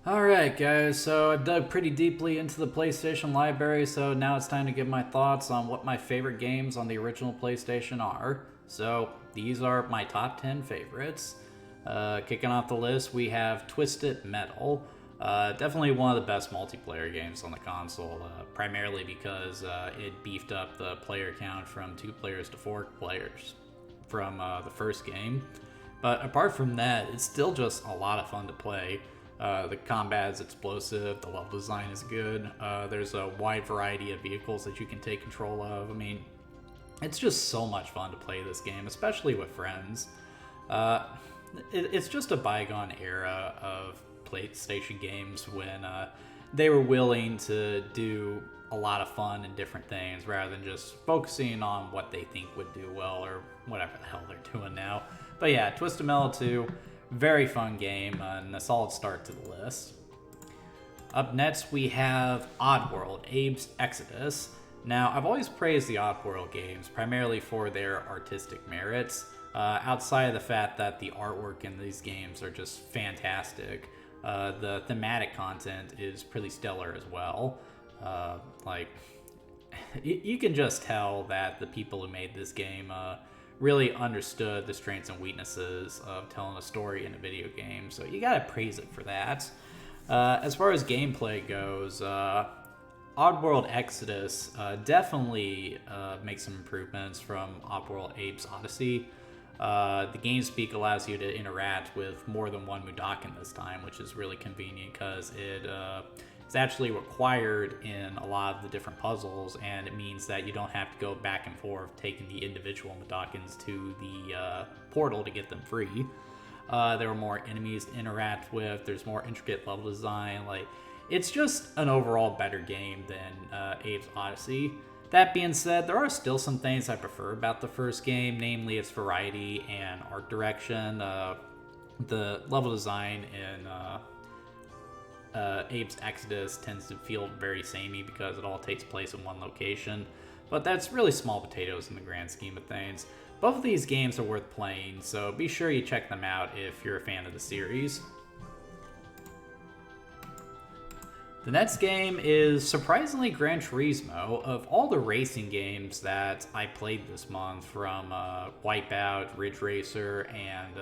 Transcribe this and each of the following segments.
Alright guys, so I've dug pretty deeply into the PlayStation library, so now it's time to give my thoughts on what my favorite games on the original PlayStation are. So these are my top 10 favorites. Kicking off the list, we have Twisted Metal. Definitely one of the best multiplayer games on the console, primarily because it beefed up the player count from 2 players to 4 players from the first game. But apart from that, it's still just a lot of fun to play. The combat is explosive, the level design is good, there's a wide variety of vehicles that you can take control of. I mean, it's just so much fun to play this game, especially with friends. It's just a bygone era of PlayStation games when they were willing to do a lot of fun and different things rather than just focusing on what they think would do well or whatever the hell they're doing now. But yeah, Twisted Metal 2, very fun game and a solid start to the list. Up next, we have Oddworld, Abe's Exodus. Now, I've always praised the Oddworld games, primarily for their artistic merits, outside of the fact that the artwork in these games are just fantastic. The thematic content is pretty stellar as well. You can just tell that the people who made this game really understood the strengths and weaknesses of telling a story in a video game, so you gotta praise it for that. As far as gameplay goes, Oddworld Exodus definitely makes some improvements from Oddworld Abe's Odyssey. The game speak allows you to interact with more than one Mudakin this time, which is really convenient because it's actually required in a lot of the different puzzles, and it means that you don't have to go back and forth taking the individual Mudokins to the portal to get them free. There are more enemies to interact with, there's more intricate level design, it's just an overall better game than Abe's Odyssey. That being said, there are still some things I prefer about the first game, namely its variety and art direction. The level design in Abe's Exodus tends to feel very samey because it all takes place in one location, but that's really small potatoes in the grand scheme of things. Both of these games are worth playing, so be sure you check them out if you're a fan of the series. The next game is surprisingly Gran Turismo. Of all the racing games that I played this month, from Wipeout, Ridge Racer, and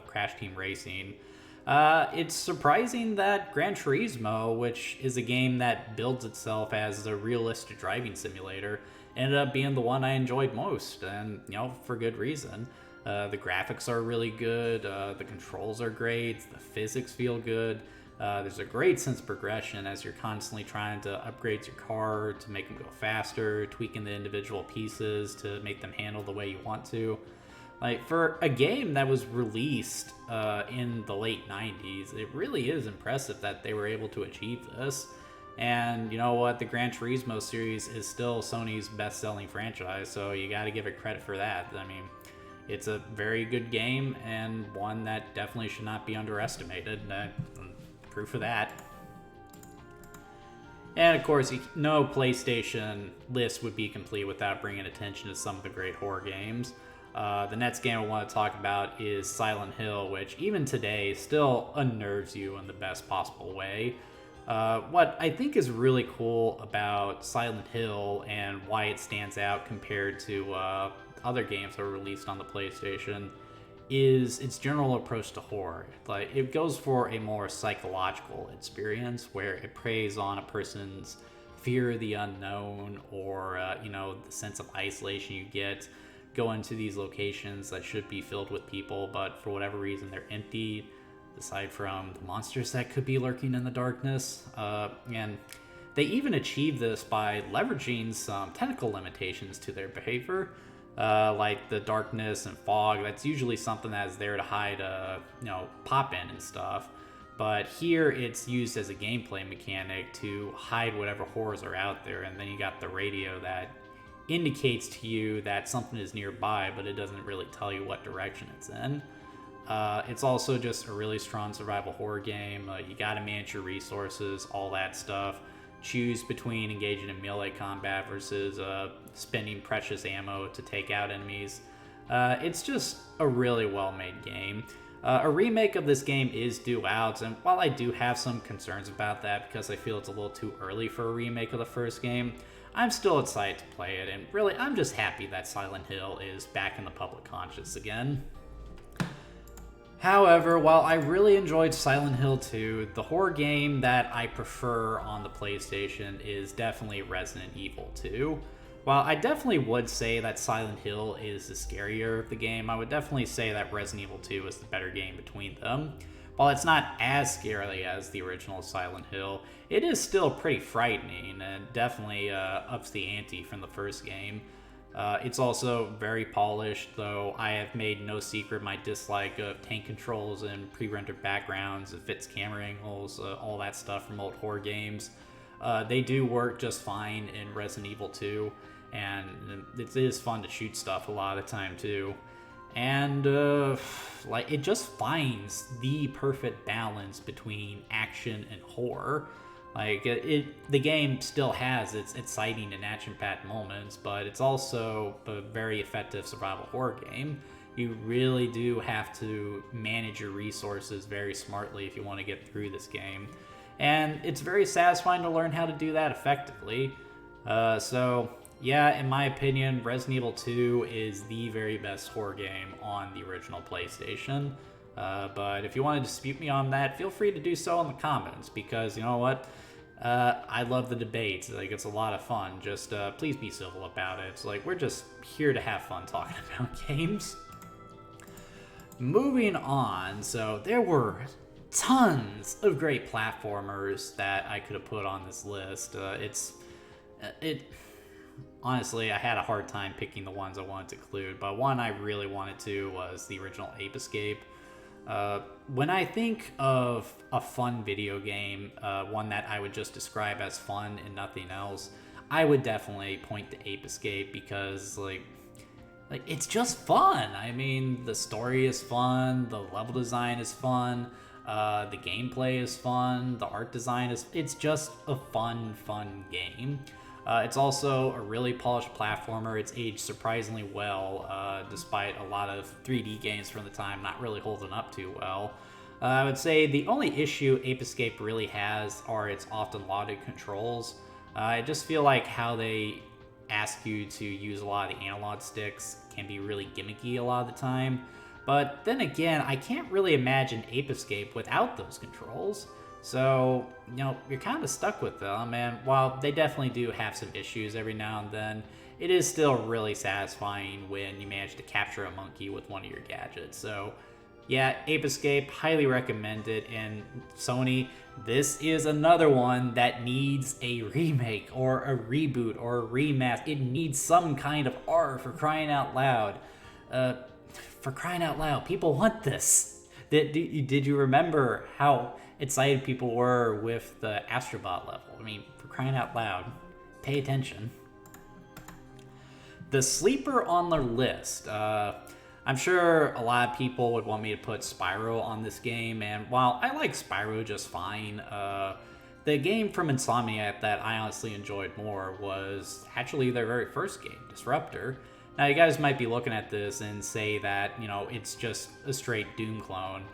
Crash Team Racing, it's surprising that Gran Turismo, which is a game that builds itself as a realistic driving simulator, ended up being the one I enjoyed most, and for good reason. The graphics are really good, the controls are great, the physics feel good. There's a great sense of progression as you're constantly trying to upgrade your car to make them go faster, tweaking the individual pieces to make them handle the way you want to. For a game that was released in the late 90s, it really is impressive that they were able to achieve this. And you know what? The Gran Turismo series is still Sony's best-selling franchise, so you gotta give it credit for that. I mean, it's a very good game and one that definitely should not be underestimated. Proof of that. And of course, no PlayStation list would be complete without bringing attention to some of the great horror games. The next game I want to talk about is Silent Hill, which even today still unnerves you in the best possible way. What I think is really cool about Silent Hill and why it stands out compared to other games that were released on the PlayStation is its general approach to horror. It goes for a more psychological experience where it preys on a person's fear of the unknown, or the sense of isolation you get going to these locations that should be filled with people, but for whatever reason they're empty, aside from the monsters that could be lurking in the darkness. And they even achieve this by leveraging some technical limitations to their behavior. Like the darkness and fog, that's usually something that's there to hide, pop-in and stuff. But here it's used as a gameplay mechanic to hide whatever horrors are out there, and then you got the radio that indicates to you that something is nearby, but it doesn't really tell you what direction it's in. It's also just a really strong survival horror game. You gotta manage your resources, all that stuff. Choose between engaging in melee combat versus spending precious ammo to take out enemies. It's just a really well-made game. A remake of this game is due out, and while I do have some concerns about that because I feel it's a little too early for a remake of the first game, I'm still excited to play it, and really, I'm just happy that Silent Hill is back in the public conscious again. However, while I really enjoyed Silent Hill 2, the horror game that I prefer on the PlayStation is definitely Resident Evil 2. While I definitely would say that Silent Hill is the scarier of the game, I would definitely say that Resident Evil 2 is the better game between them. While it's not as scary as the original Silent Hill, it is still pretty frightening and definitely ups the ante from the first game. It's also very polished, though I have made no secret my dislike of tank controls and pre-rendered backgrounds, it fits camera angles, all that stuff from old horror games. They do work just fine in Resident Evil 2, and it is fun to shoot stuff a lot of the time too. And it just finds the perfect balance between action and horror. The game still has its exciting and action-packed moments, but it's also a very effective survival horror game. You really do have to manage your resources very smartly if you want to get through this game. And it's very satisfying to learn how to do that effectively. Yeah, in my opinion, Resident Evil 2 is the very best horror game on the original PlayStation. But if you want to dispute me on that, feel free to do so in the comments, because you know what? I love the debates. It's a lot of fun. Just please be civil about it. We're just here to have fun talking about games. Moving on, so there were tons of great platformers that I could have put on this list. Honestly, I had a hard time picking the ones I wanted to include, but one I really wanted to was the original Ape Escape. When I think of a fun video game, one that I would just describe as fun and nothing else, I would definitely point to Ape Escape, because it's just fun. I mean, the story is fun, the level design is fun, the gameplay is fun, the art design it's just a fun game. It's also a really polished platformer. It's aged surprisingly well, despite a lot of 3D games from the time not really holding up too well. I would say the only issue Ape Escape really has are its often lauded controls. I just feel like how they ask you to use a lot of the analog sticks can be really gimmicky a lot of the time. But then again, I can't really imagine Ape Escape without those controls. So, you're kind of stuck with them, and while they definitely do have some issues every now and then, it is still really satisfying when you manage to capture a monkey with one of your gadgets. So, yeah, Ape Escape, highly recommended, and Sony, this is another one that needs a remake, or a reboot, or a remaster. It needs some kind of art, for crying out loud. For crying out loud, people want this. Did you remember how excited people were with the Astrobot level? I mean, for crying out loud, pay attention. The sleeper on the list. I'm sure a lot of people would want me to put Spyro on this game, and while I like Spyro just fine, the game from Insomniac that I honestly enjoyed more was actually their very first game, Disruptor. Now, you guys might be looking at this and say that, it's just a straight Doom clone.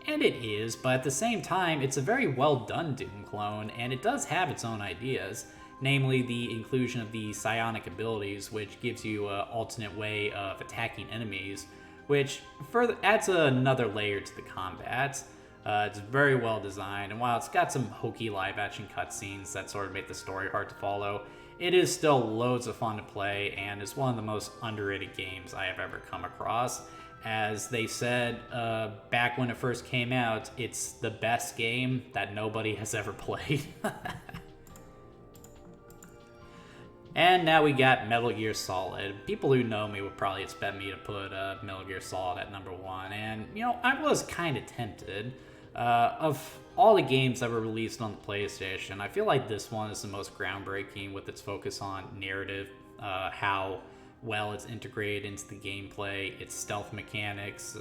And it is, but at the same time, it's a very well done Doom clone, and it does have its own ideas, namely the inclusion of the psionic abilities, which gives you an alternate way of attacking enemies, which further adds another layer to the combat. It's very well designed, and while it's got some hokey live-action cutscenes that sort of make the story hard to follow, it is still loads of fun to play, and is one of the most underrated games I have ever come across. As they said back when it first came out, it's the best game that nobody has ever played. And now we got Metal Gear Solid. People who know me would probably expect me to put Metal Gear Solid at number 1. And, I was kind of tempted. Of all the games that were released on the PlayStation, I feel like this one is the most groundbreaking with its focus on narrative, how well it's integrated into the gameplay, its stealth mechanics.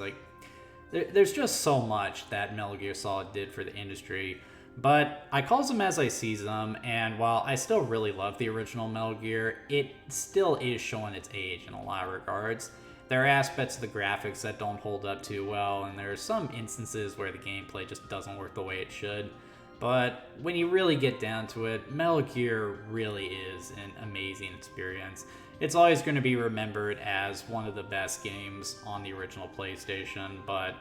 There's just so much that Metal Gear Solid did for the industry. But I calls them as I sees them, and while I still really love the original Metal Gear, it still is showing its age in a lot of regards. there are aspects of the graphics that don't hold up too well, and there are some instances where the gameplay just doesn't work the way it should. But when you really get down to it, Metal Gear really is an amazing experience. It's always going to be remembered as one of the best games on the original PlayStation, but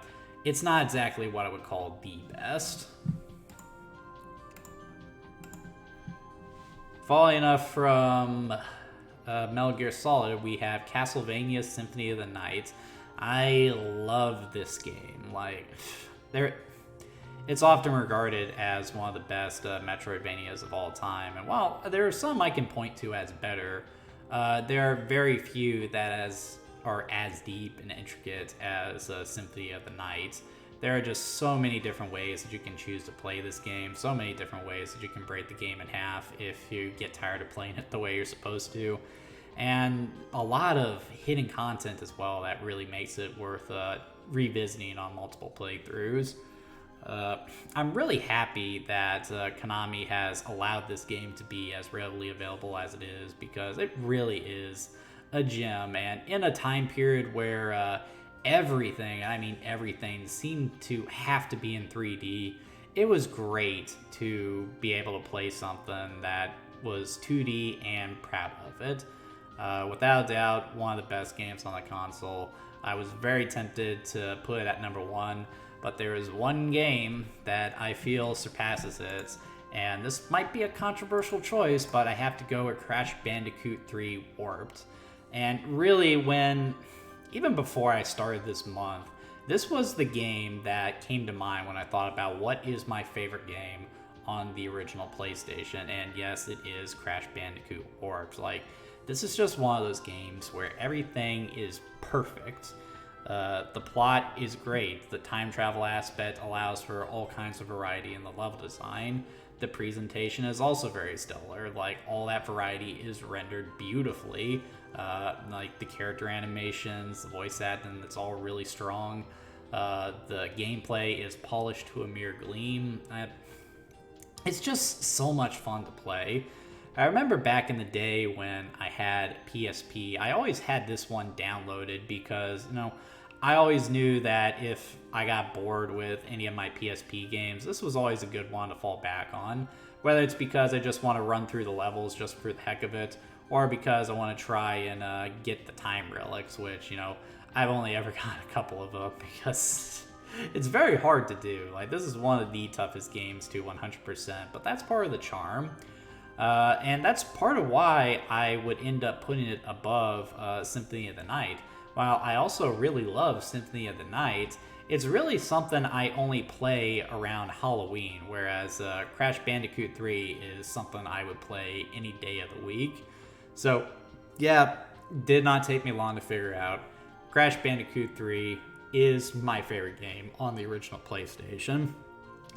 it's not exactly what I would call the best. Following up from Metal Gear Solid, we have Castlevania Symphony of the Night. I love this game. Like, it's often regarded as one of the best Metroidvanias of all time. And while there are some I can point to as better, there are very few that are as deep and intricate as Symphony of the Night. There are just so many different ways that you can choose to play this game, so many different ways that you can break the game in half if you get tired of playing it the way you're supposed to. And a lot of hidden content as well that really makes it worth revisiting on multiple playthroughs. I'm really happy that Konami has allowed this game to be as readily available as it is, because it really is a gem. And in a time period where everything seemed to have to be in 3D, it was great to be able to play something that was 2D and proud of it. Without a doubt, one of the best games on the console. I was very tempted to put it at number 1, but there is one game that I feel surpasses it, and this might be a controversial choice, but I have to go with Crash Bandicoot 3 Warped. And really, even before I started this month, this was the game that came to mind when I thought about what is my favorite game on the original PlayStation, and yes, it is Crash Bandicoot Warped. Like, this is just one of those games where everything is perfect. The plot is great. The time travel aspect allows for all kinds of variety in the level design. The presentation is also very stellar. Like, all that variety is rendered beautifully. Like the character animations, the voice acting, it's all really strong. The gameplay is polished to a mere gleam. It's just so much fun to play. I remember back in the day when I had PSP, I always had this one downloaded because, I always knew that if I got bored with any of my PSP games, this was always a good one to fall back on. Whether it's because I just want to run through the levels just for the heck of it, or because I want to try and get the time relics, which, I've only ever got a couple of them because it's very hard to do. Like, this is one of the toughest games to 100%, but that's part of the charm. And that's part of why I would end up putting it above Symphony of the Night. While I also really love Symphony of the Night, it's really something I only play around Halloween, whereas Crash Bandicoot 3 is something I would play any day of the week. So, yeah, did not take me long to figure out. Crash Bandicoot 3 is my favorite game on the original PlayStation.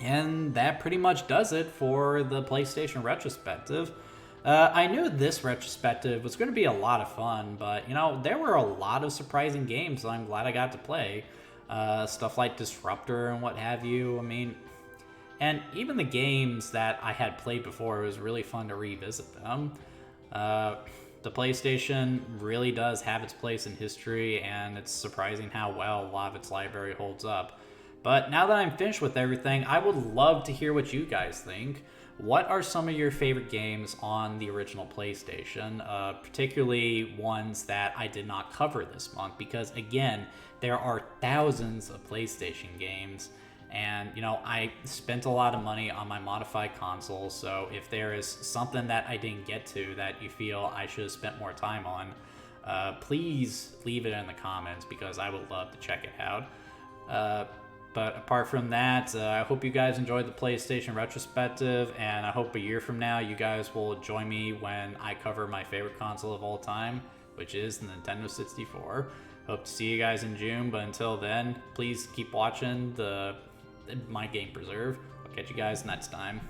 And that pretty much does it for the PlayStation Retrospective. I knew this retrospective was going to be a lot of fun, but, there were a lot of surprising games that I'm glad I got to play. Stuff like Disruptor and what have you. And even the games that I had played before, it was really fun to revisit them. The PlayStation really does have its place in history, and it's surprising how well a lot of its library holds up. But now that I'm finished with everything, I would love to hear what you guys think. What are some of your favorite games on the original PlayStation, particularly ones that I did not cover this month? Because, again, there are thousands of PlayStation games, and, I spent a lot of money on my modified console, so if there is something that I didn't get to that you feel I should have spent more time on, please leave it in the comments, because I would love to check it out. But apart from that, I hope you guys enjoyed the PlayStation Retrospective, and I hope a year from now you guys will join me when I cover my favorite console of all time, which is the Nintendo 64. Hope to see you guys in June, but until then, please keep watching my Game Preserve. I'll catch you guys next time.